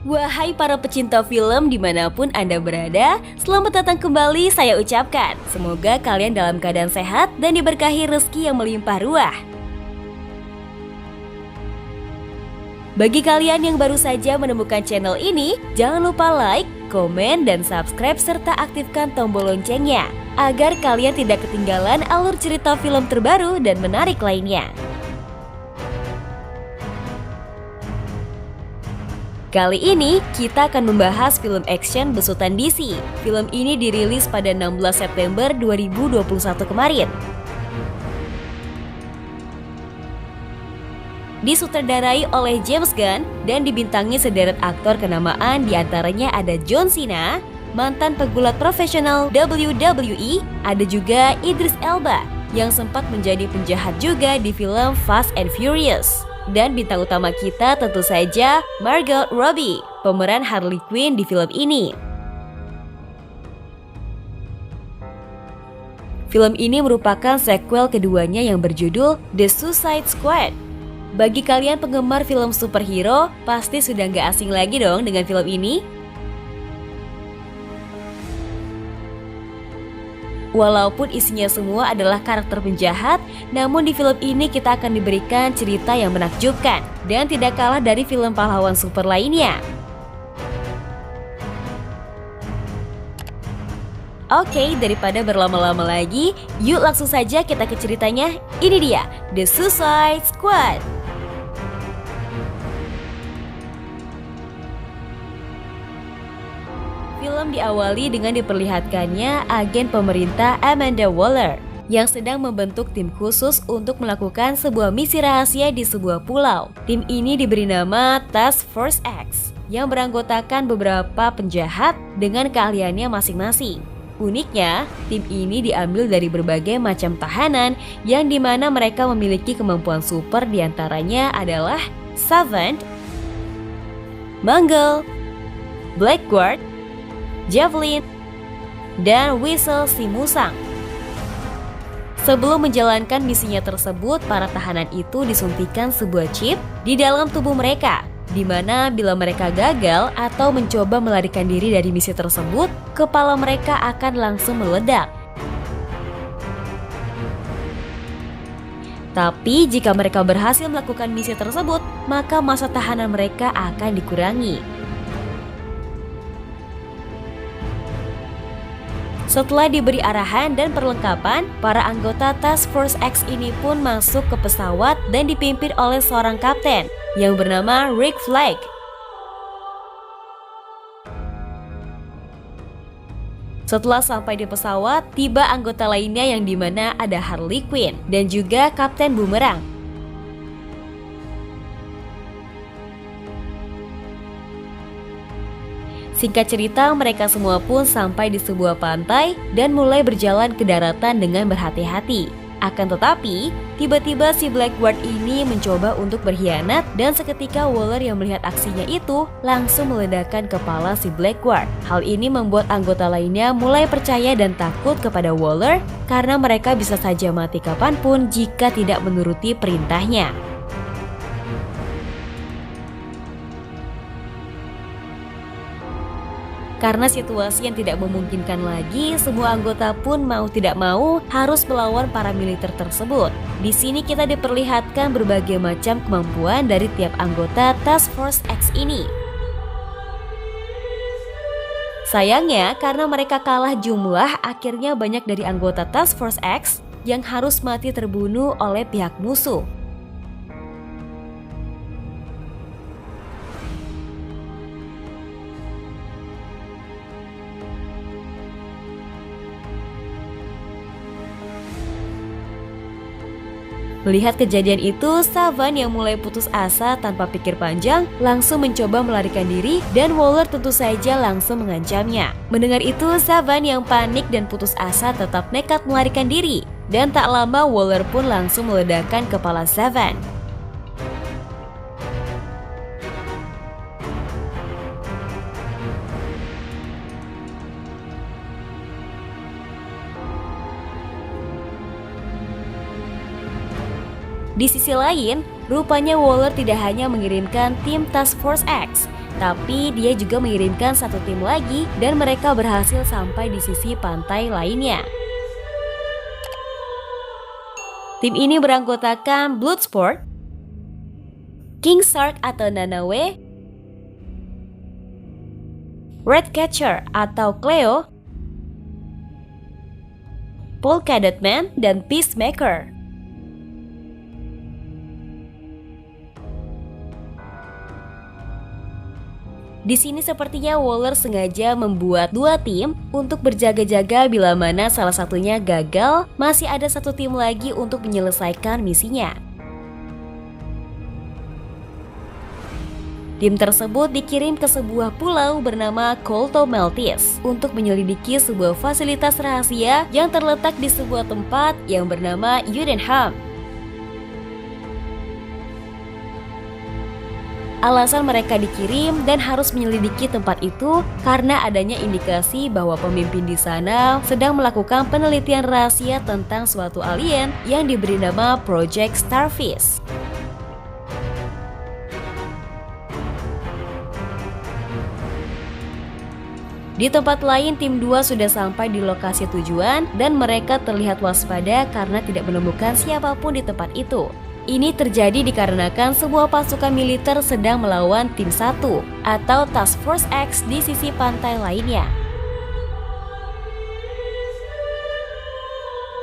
Wahai para pecinta film dimanapun Anda berada, selamat datang kembali saya ucapkan. Semoga kalian dalam keadaan sehat dan diberkahi rezeki yang melimpah ruah. Bagi kalian yang baru saja menemukan channel ini, jangan lupa like, komen, dan subscribe serta aktifkan tombol loncengnya agar kalian tidak ketinggalan alur cerita film terbaru dan menarik lainnya. Kali ini kita akan membahas film action besutan DC. Film ini dirilis pada 16 September 2021 kemarin. Disutradarai oleh James Gunn dan dibintangi sederet aktor kenamaan, diantaranya ada John Cena, mantan pegulat profesional WWE, ada juga Idris Elba yang sempat menjadi penjahat juga di film Fast and Furious. Dan bintang utama kita tentu saja Margot Robbie, pemeran Harley Quinn di film ini. Film ini merupakan sequel keduanya yang berjudul The Suicide Squad. Bagi kalian penggemar film superhero, pasti sudah gak asing lagi dong dengan film ini. Walaupun isinya semua adalah karakter penjahat, namun di film ini kita akan diberikan cerita yang menakjubkan dan tidak kalah dari film pahlawan super lainnya. Oke, daripada berlama-lama lagi, yuk langsung saja kita ke ceritanya. Ini dia, The Suicide Squad. Film diawali dengan diperlihatkannya agen pemerintah Amanda Waller yang sedang membentuk tim khusus untuk melakukan sebuah misi rahasia di sebuah pulau. Tim ini diberi nama Task Force X yang beranggotakan beberapa penjahat dengan keahliannya masing-masing. Uniknya, tim ini diambil dari berbagai macam tahanan yang dimana mereka memiliki kemampuan super, diantaranya adalah Savant, Mangle, Blackguard, Javelin, dan Whistle si Musang. Sebelum menjalankan misinya tersebut, para tahanan itu disuntikan sebuah chip di dalam tubuh mereka, di mana bila mereka gagal atau mencoba melarikan diri dari misi tersebut, kepala mereka akan langsung meledak. Tapi jika mereka berhasil melakukan misi tersebut, maka masa tahanan mereka akan dikurangi. Setelah diberi arahan dan perlengkapan, para anggota Task Force X ini pun masuk ke pesawat dan dipimpin oleh seorang kapten yang bernama Rick Flag. Setelah sampai di pesawat, tiba anggota lainnya yang dimana ada Harley Quinn dan juga Kapten Boomerang. Singkat cerita, mereka semua pun sampai di sebuah pantai dan mulai berjalan ke daratan dengan berhati-hati. Akan tetapi, tiba-tiba si Blackguard ini mencoba untuk berkhianat dan seketika Waller yang melihat aksinya itu langsung meledakkan kepala si Blackguard. Hal ini membuat anggota lainnya mulai percaya dan takut kepada Waller karena mereka bisa saja mati kapanpun jika tidak menuruti perintahnya. Karena situasi yang tidak memungkinkan lagi, semua anggota pun mau tidak mau harus melawan para militer tersebut. Di sini kita diperlihatkan berbagai macam kemampuan dari tiap anggota Task Force X ini. Sayangnya, karena mereka kalah jumlah, akhirnya banyak dari anggota Task Force X yang harus mati terbunuh oleh pihak musuh. Melihat kejadian itu, Savant yang mulai putus asa tanpa pikir panjang langsung mencoba melarikan diri dan Waller tentu saja langsung mengancamnya. Mendengar itu, Savant yang panik dan putus asa tetap nekat melarikan diri dan tak lama Waller pun langsung meledakkan kepala Savant. Di sisi lain, rupanya Waller tidak hanya mengirimkan tim Task Force X, Tapi dia juga mengirimkan satu tim lagi dan mereka berhasil sampai di sisi pantai lainnya. Tim ini beranggotakan Bloodsport, King Shark atau Nanaue, Ratcatcher atau Cleo, Polka Dot Man, dan Peacemaker. Di sini sepertinya Waller sengaja membuat dua tim untuk berjaga-jaga bila mana salah satunya gagal, masih ada satu tim lagi untuk menyelesaikan misinya. Tim tersebut dikirim ke sebuah pulau bernama Kolto Maltese untuk menyelidiki sebuah fasilitas rahasia yang terletak di sebuah tempat yang bernama Udenham. Alasan mereka dikirim dan harus menyelidiki tempat itu karena adanya indikasi bahwa pemimpin di sana sedang melakukan penelitian rahasia tentang suatu alien yang diberi nama Project Starfish. Di tempat lain, tim 2 sudah sampai di lokasi tujuan dan mereka terlihat waspada karena tidak menemukan siapapun di tempat itu. Ini terjadi dikarenakan sebuah pasukan militer sedang melawan tim 1 atau Task Force X di sisi pantai lainnya.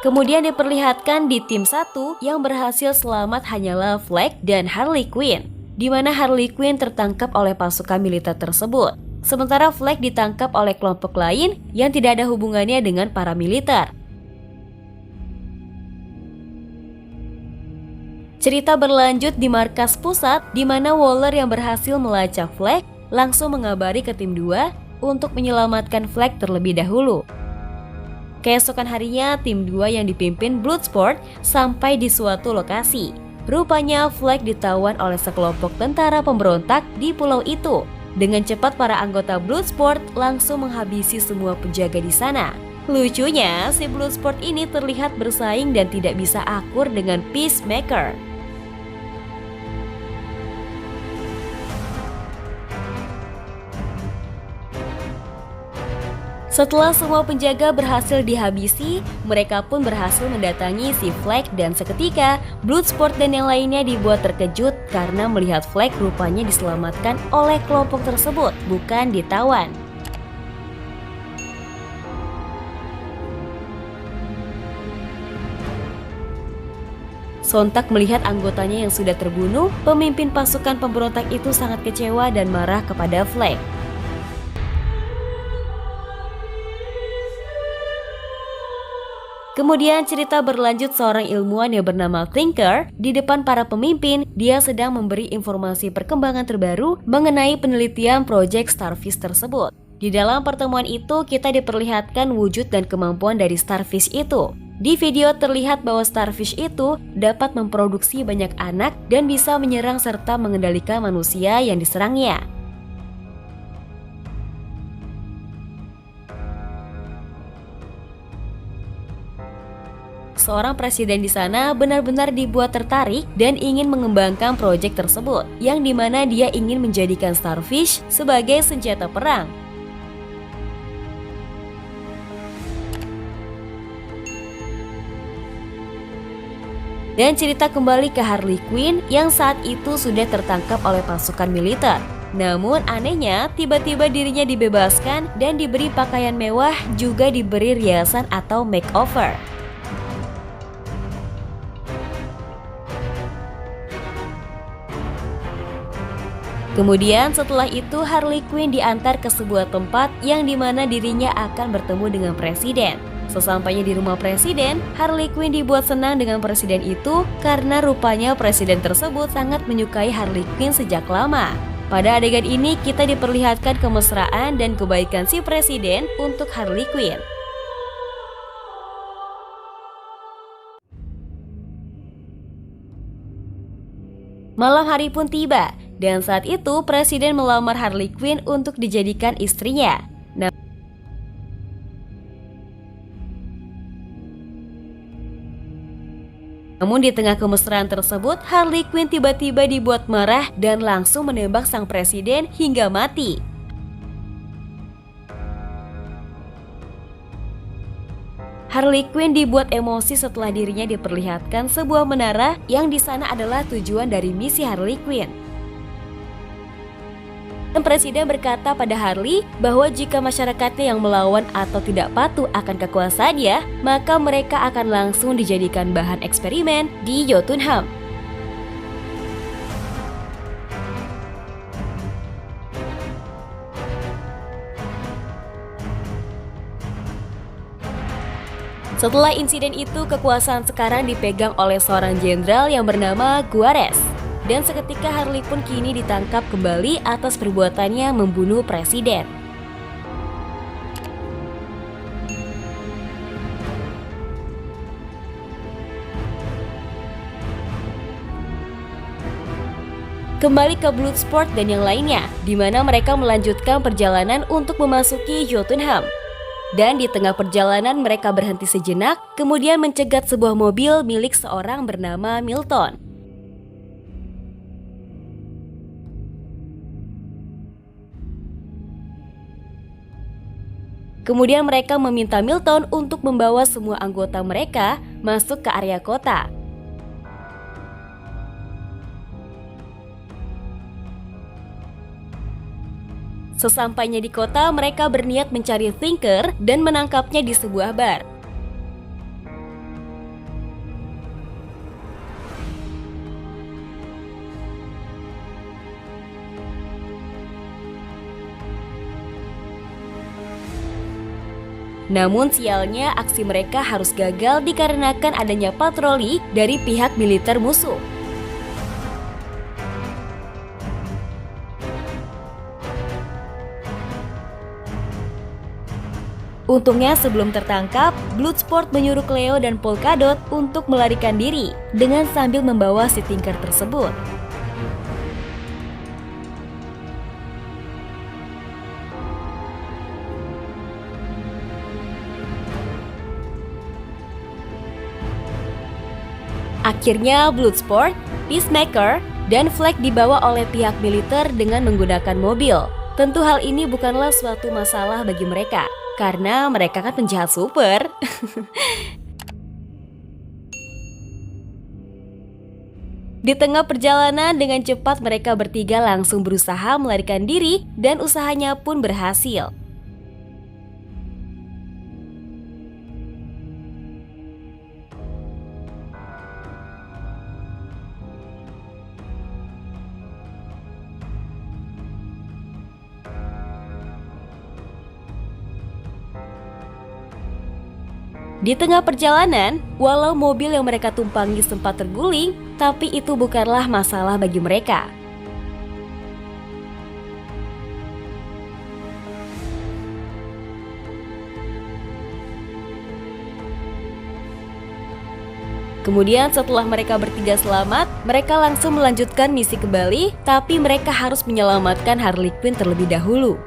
Kemudian diperlihatkan di tim 1 yang berhasil selamat hanyalah Flag dan Harley Quinn, di mana Harley Quinn tertangkap oleh pasukan militer tersebut. Sementara Flag ditangkap oleh kelompok lain yang tidak ada hubungannya dengan para militer. Cerita berlanjut di markas pusat, di mana Waller yang berhasil melacak Flag langsung mengabari ke tim 2 untuk menyelamatkan Flag terlebih dahulu. Keesokan harinya, tim 2 yang dipimpin Bloodsport sampai di suatu lokasi. Rupanya Flag ditawan oleh sekelompok tentara pemberontak di pulau itu. Dengan cepat para anggota Bloodsport langsung menghabisi semua penjaga di sana. Lucunya, si Bloodsport ini terlihat bersaing dan tidak bisa akur dengan Peacemaker. Setelah semua penjaga berhasil dihabisi, mereka pun berhasil mendatangi si Flag dan seketika Bloodsport dan yang lainnya dibuat terkejut karena melihat Flag rupanya diselamatkan oleh kelompok tersebut, bukan ditawan. Sontak melihat anggotanya yang sudah terbunuh, pemimpin pasukan pemberontak itu sangat kecewa dan marah kepada Flag. Kemudian cerita berlanjut seorang ilmuwan yang bernama Thinker di depan para pemimpin. Dia sedang memberi informasi perkembangan terbaru mengenai penelitian Project Starfish tersebut. Di dalam pertemuan itu kita diperlihatkan wujud dan kemampuan dari Starfish itu. Di video terlihat bahwa Starfish itu dapat memproduksi banyak anak dan bisa menyerang serta mengendalikan manusia yang diserangnya. Seorang presiden di sana benar-benar dibuat tertarik dan ingin mengembangkan proyek tersebut, yang dimana dia ingin menjadikan Starfish sebagai senjata perang. Dan cerita kembali ke Harley Quinn yang saat itu sudah tertangkap oleh pasukan militer. Namun anehnya, tiba-tiba dirinya dibebaskan dan diberi pakaian mewah, juga diberi riasan atau makeover. Kemudian setelah itu Harley Quinn diantar ke sebuah tempat yang dimana dirinya akan bertemu dengan presiden. Sesampainya di rumah presiden, Harley Quinn dibuat senang dengan presiden itu karena rupanya presiden tersebut sangat menyukai Harley Quinn sejak lama. Pada adegan ini kita diperlihatkan kemesraan dan kebaikan si presiden untuk Harley Quinn. Malam hari pun tiba, dan saat itu presiden melamar Harley Quinn untuk dijadikan istrinya. Namun di tengah kemesraan tersebut, Harley Quinn tiba-tiba dibuat marah dan langsung menembak sang presiden hingga mati. Harley Quinn dibuat emosi setelah dirinya diperlihatkan sebuah menara yang di sana adalah tujuan dari misi Harley Quinn. Dan presiden berkata pada Harley bahwa jika masyarakatnya yang melawan atau tidak patuh akan kekuasaannya, maka mereka akan langsung dijadikan bahan eksperimen di Jotunheim. Setelah insiden itu, kekuasaan sekarang dipegang oleh seorang jenderal yang bernama Juarez. Dan seketika Harley pun kini ditangkap kembali atas perbuatannya membunuh presiden. Kembali ke Bloodsport dan yang lainnya, di mana mereka melanjutkan perjalanan untuk memasuki Jotunheim. Dan di tengah perjalanan mereka berhenti sejenak, kemudian mencegat sebuah mobil milik seorang bernama Milton. Kemudian mereka meminta Milton untuk membawa semua anggota mereka masuk ke area kota. Sesampainya di kota, mereka berniat mencari Thinker dan menangkapnya di sebuah bar. Namun sialnya aksi mereka harus gagal dikarenakan adanya patroli dari pihak militer musuh. Untungnya sebelum tertangkap, Bloodsport menyuruh Cleo dan Polkadot untuk melarikan diri dengan sambil membawa si Tinker tersebut. Akhirnya Bloodsport, Peacemaker, dan Flag dibawa oleh pihak militer dengan menggunakan mobil. Tentu hal ini bukanlah suatu masalah bagi mereka, karena mereka kan penjahat super. Di tengah perjalanan dengan cepat mereka bertiga langsung berusaha melarikan diri dan usahanya pun berhasil. Di tengah perjalanan, walau mobil yang mereka tumpangi sempat terguling, tapi itu bukanlah masalah bagi mereka. Kemudian setelah mereka bertiga selamat, mereka langsung melanjutkan misi kembali, tapi mereka harus menyelamatkan Harley Quinn terlebih dahulu.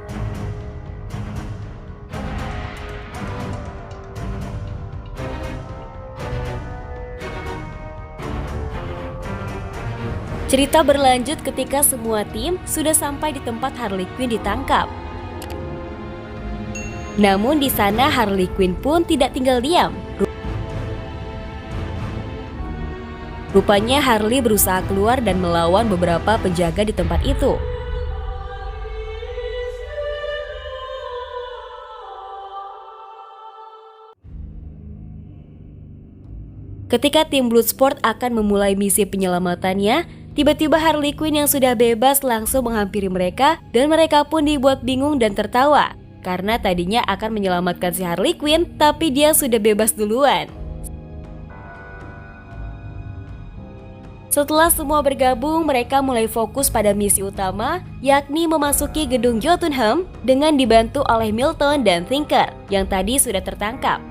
Cerita berlanjut ketika semua tim sudah sampai di tempat Harley Quinn ditangkap. Namun di sana Harley Quinn pun tidak tinggal diam. Rupanya Harley berusaha keluar dan melawan beberapa penjaga di tempat itu. Ketika tim Bloodsport akan memulai misi penyelamatannya, tiba-tiba Harley Quinn yang sudah bebas langsung menghampiri mereka dan mereka pun dibuat bingung dan tertawa karena tadinya akan menyelamatkan si Harley Quinn tapi dia sudah bebas duluan. Setelah semua bergabung, mereka mulai fokus pada misi utama, yakni memasuki gedung Jotunheim dengan dibantu oleh Milton dan Thinker yang tadi sudah tertangkap.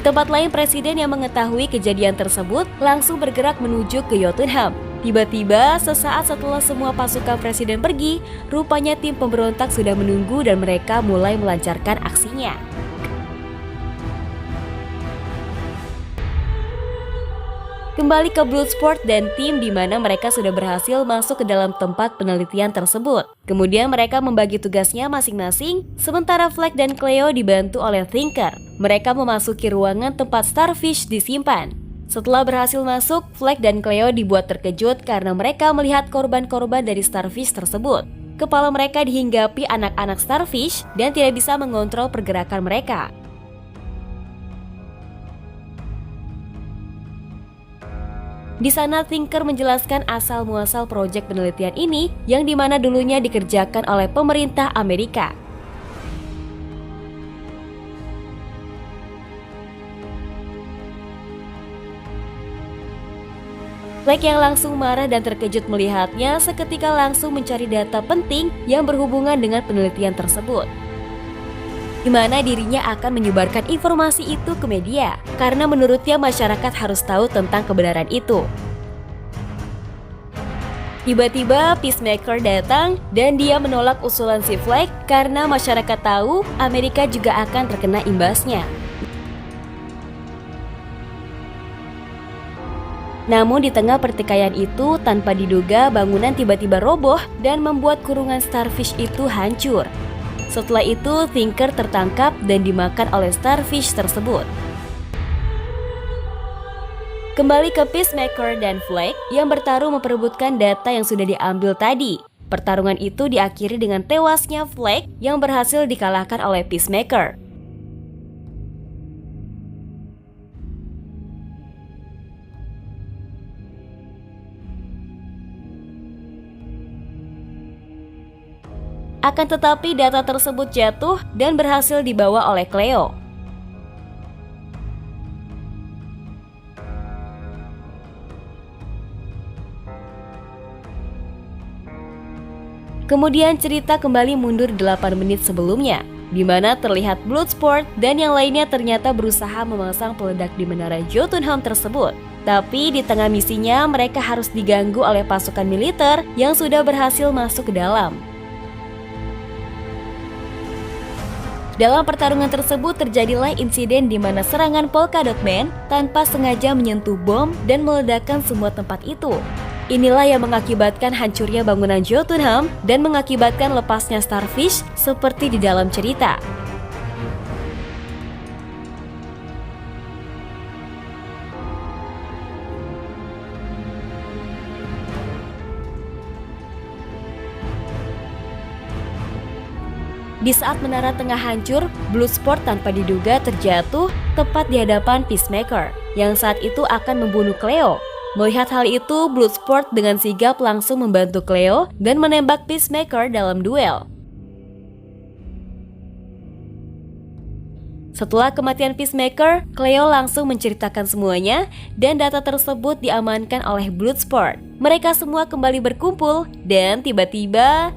tempat lain, presiden yang mengetahui kejadian tersebut langsung bergerak menuju ke Jotunheim. Tiba-tiba, sesaat setelah semua pasukan presiden pergi, rupanya tim pemberontak sudah menunggu dan mereka mulai melancarkan aksinya. Kembali ke Bloodsport dan tim di mana mereka sudah berhasil masuk ke dalam tempat penelitian tersebut. Kemudian mereka membagi tugasnya masing-masing, sementara Flag dan Cleo dibantu oleh Thinker. Mereka memasuki ruangan tempat Starfish disimpan. Setelah berhasil masuk, Flag dan Cleo dibuat terkejut karena mereka melihat korban-korban dari Starfish tersebut. Kepala mereka dihinggapi anak-anak Starfish dan tidak bisa mengontrol pergerakan mereka. Di sana Thinker menjelaskan asal-muasal proyek penelitian ini yang dimana dulunya dikerjakan oleh pemerintah Amerika. Flag yang langsung marah dan terkejut melihatnya seketika langsung mencari data penting yang berhubungan dengan penelitian tersebut, di mana dirinya akan menyebarkan informasi itu ke media, karena menurutnya masyarakat harus tahu tentang kebenaran itu. Tiba-tiba Peacemaker datang dan dia menolak usulan si Flag karena masyarakat tahu Amerika juga akan terkena imbasnya. Namun di tengah pertikaian itu, tanpa diduga bangunan tiba-tiba roboh dan membuat kurungan Starfish itu hancur. Setelah itu, Thinker tertangkap dan dimakan oleh Starfish tersebut. Kembali ke Peacemaker dan Flag yang bertarung memperebutkan data yang sudah diambil tadi. Pertarungan itu diakhiri dengan tewasnya Flag yang berhasil dikalahkan oleh Peacemaker. Akan tetapi data tersebut jatuh dan berhasil dibawa oleh Cleo. Kemudian cerita kembali mundur 8 menit sebelumnya, di mana terlihat Bloodsport dan yang lainnya ternyata berusaha memasang peledak di menara Jotunheim tersebut. Tapi di tengah misinya mereka harus diganggu oleh pasukan militer yang sudah berhasil masuk ke dalam. Dalam pertarungan tersebut terjadilah insiden di mana serangan Polka Dot Man tanpa sengaja menyentuh bom dan meledakkan semua tempat itu. Inilah yang mengakibatkan hancurnya bangunan Jotunheim dan mengakibatkan lepasnya Starfish seperti di dalam cerita. Di saat menara tengah hancur, Bloodsport tanpa diduga terjatuh tepat di hadapan Peacemaker, yang saat itu akan membunuh Cleo. Melihat hal itu, Bloodsport dengan sigap langsung membantu Cleo dan menembak Peacemaker dalam duel. Setelah kematian Peacemaker, Cleo langsung menceritakan semuanya dan data tersebut diamankan oleh Bloodsport. Mereka semua kembali berkumpul dan tiba-tiba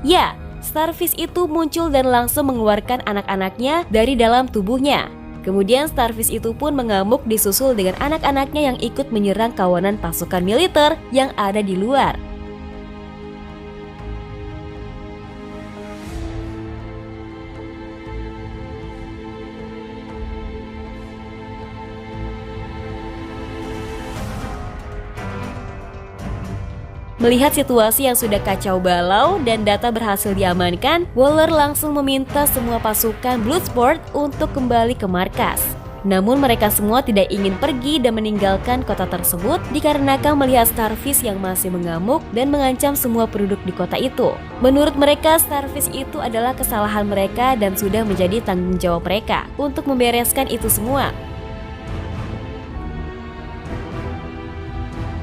ya, Starfish itu muncul dan langsung mengeluarkan anak-anaknya dari dalam tubuhnya. Kemudian Starfish itu pun mengamuk disusul dengan anak-anaknya yang ikut menyerang kawanan pasukan militer yang ada di luar. Melihat situasi yang sudah kacau balau dan data berhasil diamankan, Waller langsung meminta semua pasukan Bloodsport untuk kembali ke markas. Namun mereka semua tidak ingin pergi dan meninggalkan kota tersebut dikarenakan melihat Starfish yang masih mengamuk dan mengancam semua penduduk di kota itu. Menurut mereka, Starfish itu adalah kesalahan mereka dan sudah menjadi tanggung jawab mereka untuk membereskan itu semua.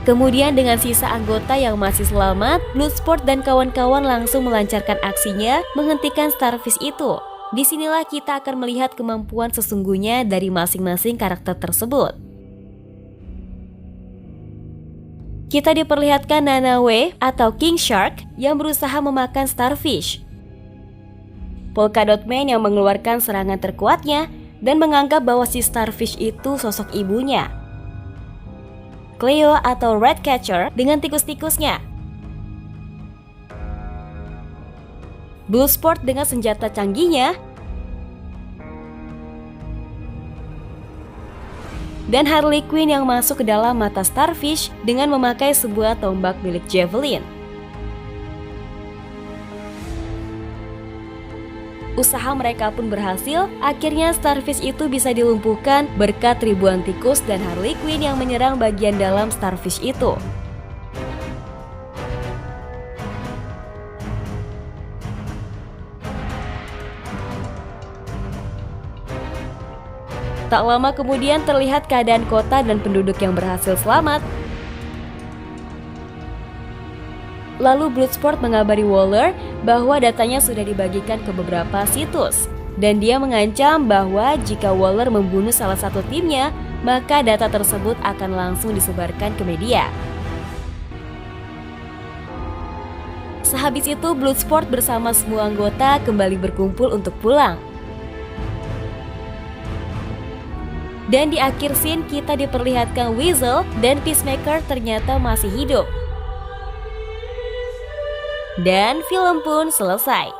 Kemudian dengan sisa anggota yang masih selamat, Bloodsport dan kawan-kawan langsung melancarkan aksinya menghentikan Starfish itu. Disinilah kita akan melihat kemampuan sesungguhnya dari masing-masing karakter tersebut. kita diperlihatkan Nanaue atau King Shark yang berusaha memakan Starfish. Polka Dot Man yang mengeluarkan serangan terkuatnya dan menganggap bahwa si Starfish itu sosok ibunya. Cleo atau Ratcatcher dengan tikus-tikusnya. Bloodsport dengan senjata canggihnya. Dan Harley Quinn yang masuk ke dalam mata Starfish dengan memakai sebuah tombak milik Javelin. Usaha mereka pun berhasil, akhirnya Starfish itu bisa dilumpuhkan berkat ribuan tikus dan Harley Quinn yang menyerang bagian dalam Starfish itu. Tak lama kemudian terlihat keadaan kota dan penduduk yang berhasil selamat. Lalu Bloodsport mengabari Waller bahwa datanya sudah dibagikan ke beberapa situs. Dan dia mengancam bahwa jika Waller membunuh salah satu timnya, maka data tersebut akan langsung disebarkan ke media. Sehabis itu Bloodsport bersama semua anggota kembali berkumpul untuk pulang. Dan di akhir scene kita diperlihatkan Weasel dan Peacemaker ternyata masih hidup. Dan film pun selesai.